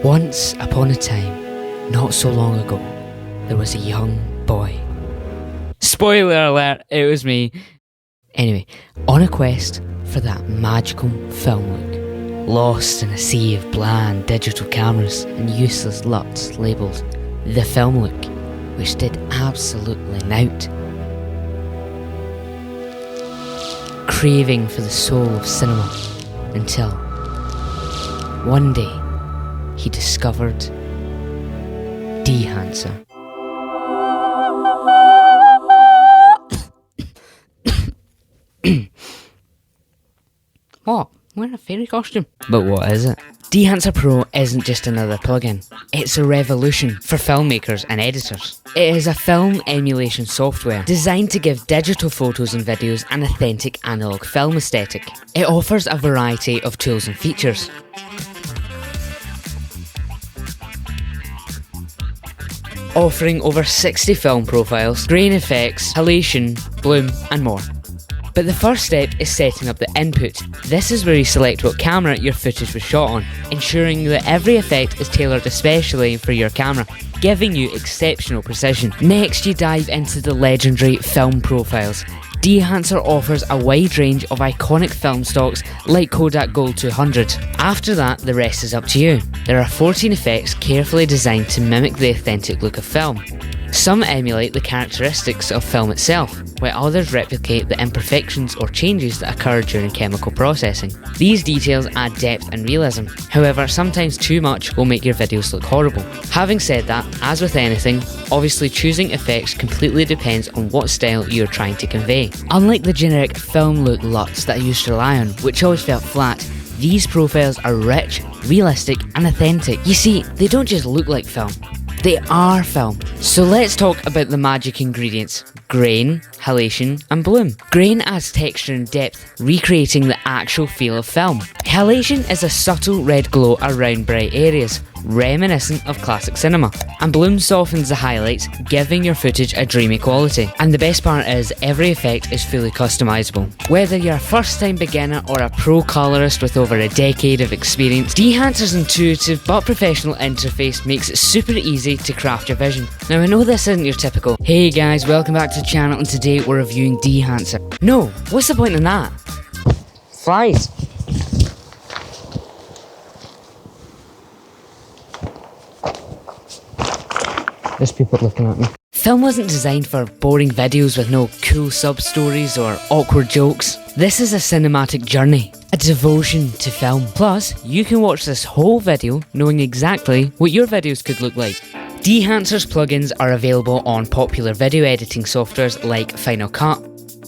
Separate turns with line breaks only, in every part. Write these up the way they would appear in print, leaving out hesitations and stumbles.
Once upon a time, not so long ago, there was a young boy. Spoiler alert, it was me. Anyway, on a quest for that magical film look, lost in a sea of bland digital cameras and useless LUTs labelled the film look, which did absolutely nought. Craving for the soul of cinema, until one day he discovered Dehancer. What? Wearing a fairy costume? But what is it? Dehancer Pro isn't just another plugin. It's a revolution for filmmakers and editors. It is a film emulation software designed to give digital photos and videos an authentic analogue film aesthetic. It offers a variety of tools and features, offering over 60 film profiles, grain effects, halation, bloom and more. But the first step is setting up the input. This is where you select what camera your footage was shot on, ensuring that every effect is tailored especially for your camera, giving you exceptional precision. Next, you dive into the legendary film profiles. Dehancer offers a wide range of iconic film stocks like Kodak Gold 200. After that, the rest is up to you. There are 14 effects carefully designed to mimic the authentic look of film. Some emulate the characteristics of film itself, while others replicate the imperfections or changes that occur during chemical processing. These details add depth and realism. However, sometimes too much will make your videos look horrible. Having said that, as with anything, obviously choosing effects completely depends on what style you're trying to convey. Unlike the generic film look LUTs that I used to rely on, which always felt flat, these profiles are rich, realistic and authentic. You see, they don't just look like film. They are film. So let's talk about the magic ingredients: grain, halation and bloom. Grain adds texture and depth, recreating the actual feel of film. Halation is a subtle red glow around bright areas, reminiscent of classic cinema. And bloom softens the highlights, giving your footage a dreamy quality. And the best part is, every effect is fully customizable. Whether you're a first time beginner or a pro colorist with over a decade of experience, Dehancer's intuitive but professional interface makes it super easy to craft your vision. Now I know this isn't your typical, "Hey guys, welcome back to the channel and today we're reviewing Dehancer." No, what's the point in that? Flies. There's people looking at me. Film wasn't designed for boring videos with no cool sub-stories or awkward jokes. This is a cinematic journey, a devotion to film. Plus, you can watch this whole video knowing exactly what your videos could look like. Dehancer's plugins are available on popular video editing softwares like Final Cut,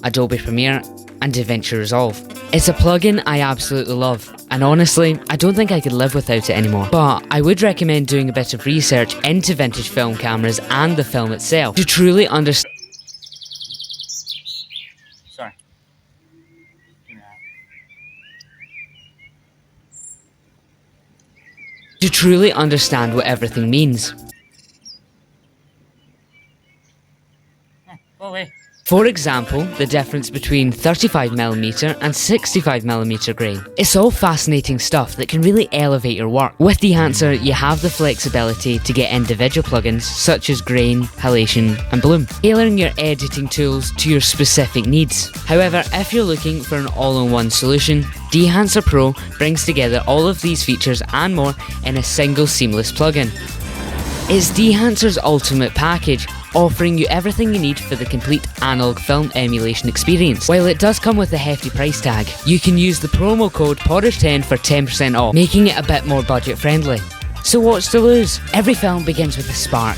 Adobe Premiere and DaVinci Resolve. It's a plugin I absolutely love, and honestly, I don't think I could live without it anymore. But I would recommend doing a bit of research into vintage film cameras and the film itself to truly understand.
Sorry.
To truly understand what everything means.
Go away.
For example, the difference between 35mm and 65mm grain. It's all fascinating stuff that can really elevate your work. With Dehancer, you have the flexibility to get individual plugins such as grain, halation and bloom, tailoring your editing tools to your specific needs. However, if you're looking for an all-in-one solution, Dehancer Pro brings together all of these features and more in a single seamless plugin. It's Dehancer's ultimate package, offering you everything you need for the complete analog film emulation experience. While it does come with a hefty price tag, you can use the promo code PODDERS10 for 10% off, making it a bit more budget friendly. So what's to lose? Every film begins with a spark,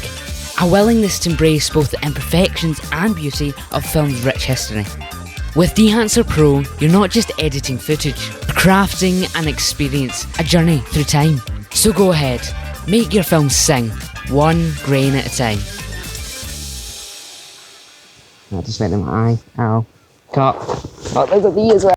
a willingness to embrace both the imperfections and beauty of film's rich history. With Dehancer Pro, you're not just editing footage, you're crafting an experience, a journey through time. So go ahead, make your film sing, one grain at a time. I just went in my eye. Ow. Cut. Oh, there's a bee as well.